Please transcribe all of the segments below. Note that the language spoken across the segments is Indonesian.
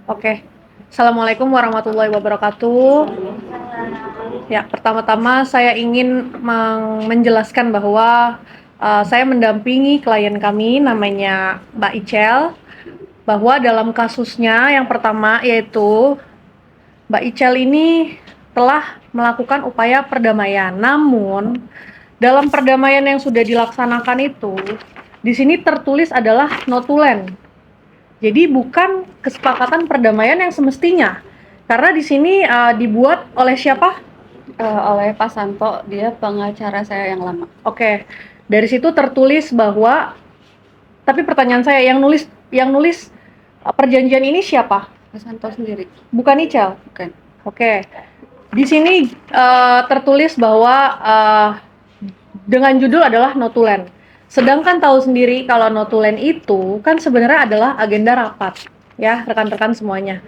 Oke. Assalamualaikum warahmatullahi wabarakatuh. Ya, pertama-tama saya ingin menjelaskan bahwa saya mendampingi klien kami namanya Mbak Icel, bahwa dalam kasusnya yang pertama yaitu Mbak Icel ini telah melakukan upaya perdamaian. Namun, dalam perdamaian yang sudah dilaksanakan itu, di sini tertulis adalah notulen. Jadi bukan kesepakatan perdamaian yang semestinya. Karena di sini dibuat oleh siapa? Oleh Pak Santo, dia pengacara saya yang lama. Oke. Dari situ tertulis bahwa, tapi pertanyaan saya, yang nulis perjanjian ini siapa? Pak Santo sendiri, Bukan Ical. bukan. Oke. Di sini tertulis bahwa dengan judul adalah notulen. Sedangkan tahu sendiri kalau notulen itu kan sebenarnya adalah agenda rapat, ya rekan-rekan semuanya.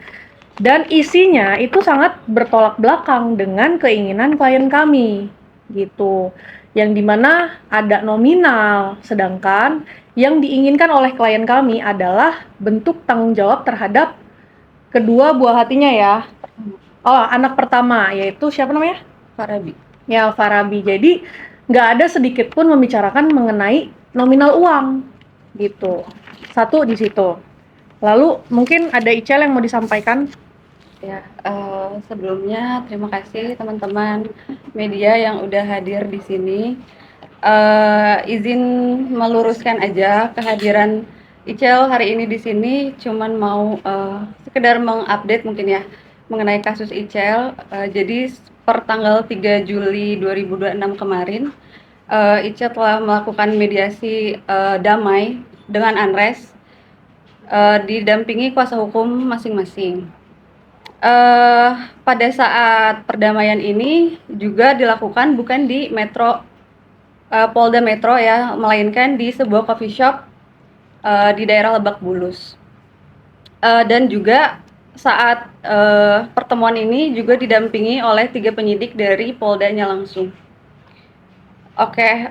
Dan isinya itu sangat bertolak belakang dengan keinginan klien kami, gitu. Yang dimana ada nominal, sedangkan yang diinginkan oleh klien kami adalah bentuk tanggung jawab terhadap kedua buah hatinya ya. Oh, anak pertama, yaitu siapa namanya? Farabi. Ya, Farabi. Jadi nggak ada sedikit pun membicarakan mengenai nominal uang, gitu. Satu di situ. Lalu mungkin ada Icel yang mau disampaikan. Ya, sebelumnya terima kasih teman-teman media yang udah hadir di sini. Izin meluruskan aja kehadiran Icel hari ini di sini, cuman mau sekedar mengupdate mungkin ya mengenai kasus Icel. Jadi per tanggal 3 Juli 2026 kemarin, Icel telah melakukan mediasi damai dengan Anres, didampingi kuasa hukum masing-masing. Pada saat perdamaian ini juga dilakukan bukan di Polda Metro ya, melainkan di sebuah coffee shop di daerah Lebak Bulus. Dan juga saat pertemuan ini juga didampingi oleh 3 penyidik dari Poldanya langsung. Oke,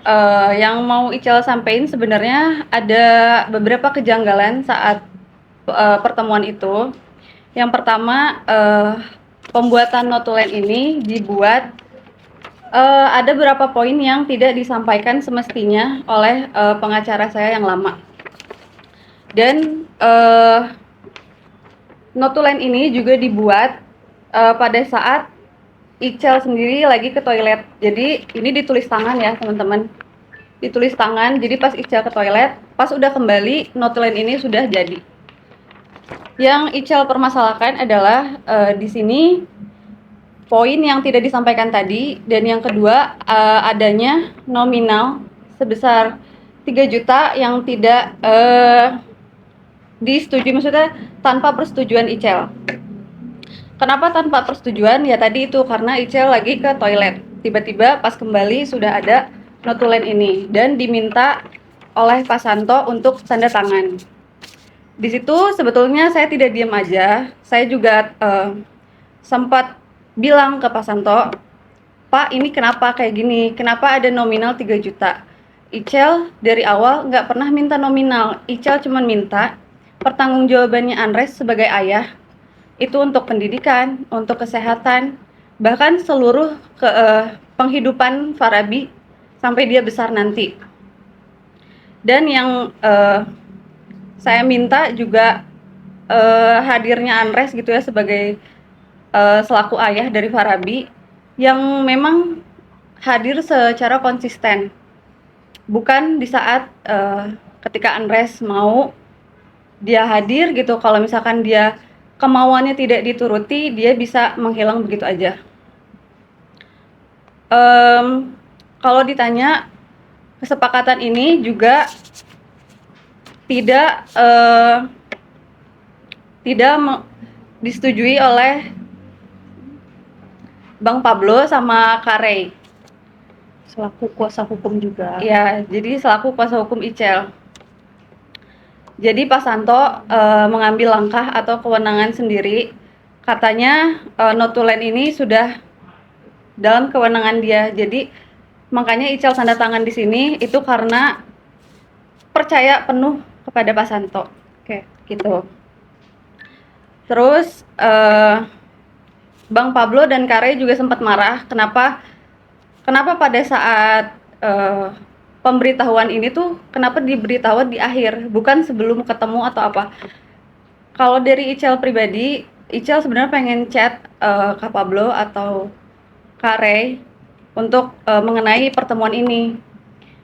yang mau Icel sampaikan sebenarnya ada beberapa kejanggalan saat pertemuan itu. Yang pertama, pembuatan notulen ini dibuat ada beberapa poin yang tidak disampaikan semestinya oleh pengacara saya yang lama. Dan notulen ini juga dibuat pada saat Icel sendiri lagi ke toilet. Jadi ini ditulis tangan ya teman-teman. Ditulis tangan, jadi pas Icel ke toilet, pas udah kembali, notulen ini sudah jadi. Yang Icel permasalahkan adalah di sini poin yang tidak disampaikan tadi, dan yang kedua adanya nominal sebesar 3 juta yang tidak disetujui, maksudnya tanpa persetujuan Icel. Kenapa tanpa persetujuan? Ya tadi itu karena Icel lagi ke toilet. Tiba-tiba pas kembali sudah ada notulen ini dan diminta oleh Pak Santo untuk tanda tangan. Di situ sebetulnya saya tidak diam aja. Saya juga sempat bilang ke Pak Santo, Pak ini kenapa kayak gini? Kenapa ada nominal 3 juta? Icel dari awal nggak pernah minta nominal. Icel cuma minta pertanggungjawabannya Anres sebagai ayah. Itu untuk pendidikan, untuk kesehatan, bahkan seluruh penghidupan Farabi sampai dia besar nanti. Dan yang saya minta juga hadirnya Anres gitu ya sebagai selaku ayah dari Farabi yang memang hadir secara konsisten, bukan di saat ketika Anres mau dia hadir gitu. Kalau misalkan dia kemauannya tidak dituruti, dia bisa menghilang begitu aja. Kalau ditanya, kesepakatan ini juga tidak disetujui oleh Bang Pablo sama Kak Rey. Selaku kuasa hukum juga. Ya, jadi selaku kuasa hukum Icel. Jadi Pak Santo mengambil langkah atau kewenangan sendiri. Katanya notulen ini sudah dalam kewenangan dia. Jadi makanya Icel tanda tangan di sini itu karena percaya penuh kepada Pak Santo. Oke. Gitu. Terus Bang Pablo dan Kare juga sempat marah kenapa pada saat pemberitahuan ini tuh kenapa diberitahu di akhir, bukan sebelum ketemu atau apa. Kalau dari Icel pribadi, Icel sebenarnya pengen chat Kak Pablo atau Kak Ray untuk mengenai pertemuan ini.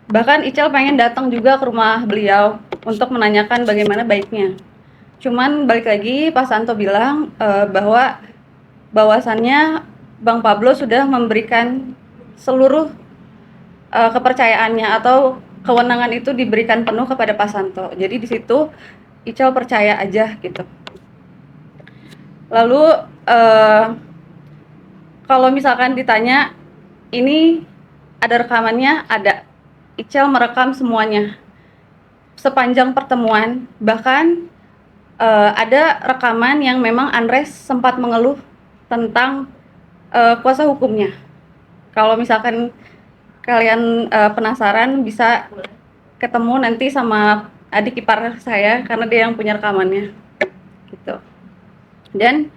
Bahkan Icel pengen datang juga ke rumah beliau untuk menanyakan bagaimana baiknya. Cuman balik lagi Pak Santo bilang bahwasannya Bang Pablo sudah memberikan seluruh kepercayaannya atau kewenangan itu diberikan penuh kepada Pak Santo. Jadi di situ Icel percaya aja gitu. Lalu kalau misalkan ditanya ini ada rekamannya, ada. Icel merekam semuanya sepanjang pertemuan, bahkan ada rekaman yang memang Andres sempat mengeluh tentang kuasa hukumnya. Kalau misalkan kalian penasaran, bisa ketemu nanti sama adik ipar saya karena dia yang punya rekamannya gitu. Dan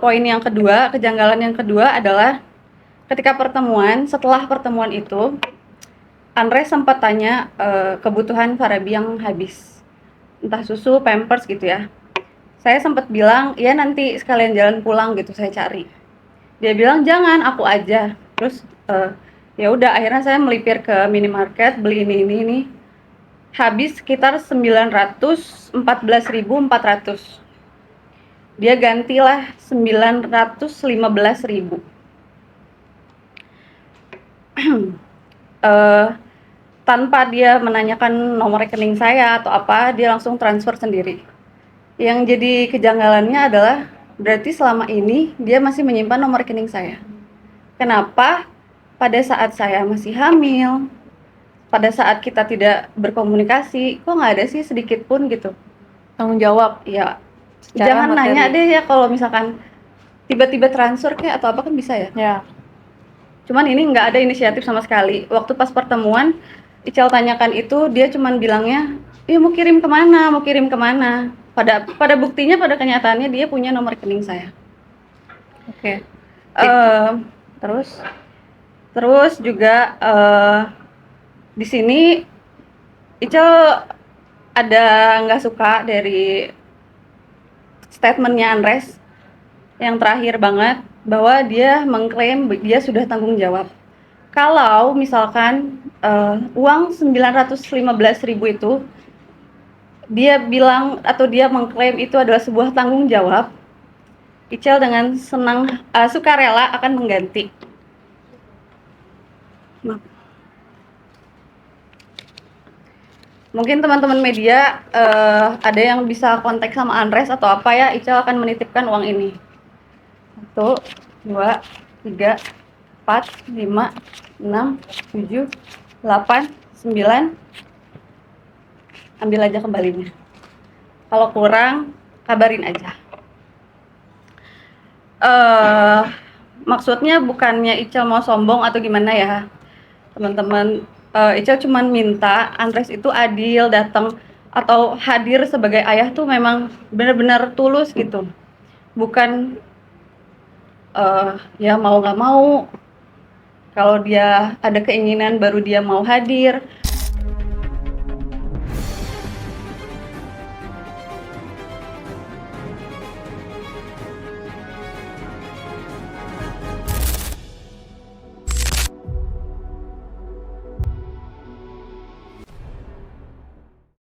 poin yang kedua, kejanggalan yang kedua adalah ketika setelah pertemuan itu Andres sempat tanya kebutuhan Farabi yang habis, entah susu, pampers gitu ya. Saya sempat bilang, ya nanti sekalian jalan pulang gitu saya cari. Dia bilang jangan, aku aja. Terus ya udah, akhirnya saya melipir ke minimarket beli ini. Habis sekitar 914.400. Dia gantilah 915.000. Tanpa dia menanyakan nomor rekening saya atau apa, dia langsung transfer sendiri. Yang jadi kejanggalannya adalah berarti selama ini dia masih menyimpan nomor rekening saya. Kenapa pada saat saya masih hamil, pada saat kita tidak berkomunikasi, kok nggak ada sih sedikit pun gitu Tanggung jawab. ya. Secara Jangan materi. nanya deh ya kalau misalkan tiba-tiba transfer kayak atau apa kan bisa ya. Ya. Cuman ini nggak ada inisiatif sama sekali. Waktu pas pertemuan Icel tanyakan itu, dia cuman bilangnya, iya mau kirim kemana. Pada buktinya, pada kenyataannya dia punya nomor rekening saya. Oke. Terus juga di sini Icel ada nggak suka dari statementnya Andres yang terakhir banget, bahwa dia mengklaim dia sudah tanggung jawab. Kalau misalkan uang 915.000 itu dia bilang atau dia mengklaim itu adalah sebuah tanggung jawab, Icel dengan sukarela akan mengganti. Mungkin teman-teman media ada yang bisa kontak sama Andres atau apa ya, Icel akan menitipkan uang ini. 1, 2, 3, 4, 5, 6, 7, 8, 9. Ambil aja kembalinya. Kalau kurang, kabarin aja. Maksudnya bukannya Icel mau sombong atau gimana ya, teman-teman. Icel cuman minta Andres itu adil, datang atau hadir sebagai ayah tuh memang benar-benar tulus gitu. Bukan ya mau nggak mau, kalau dia ada keinginan baru dia mau hadir,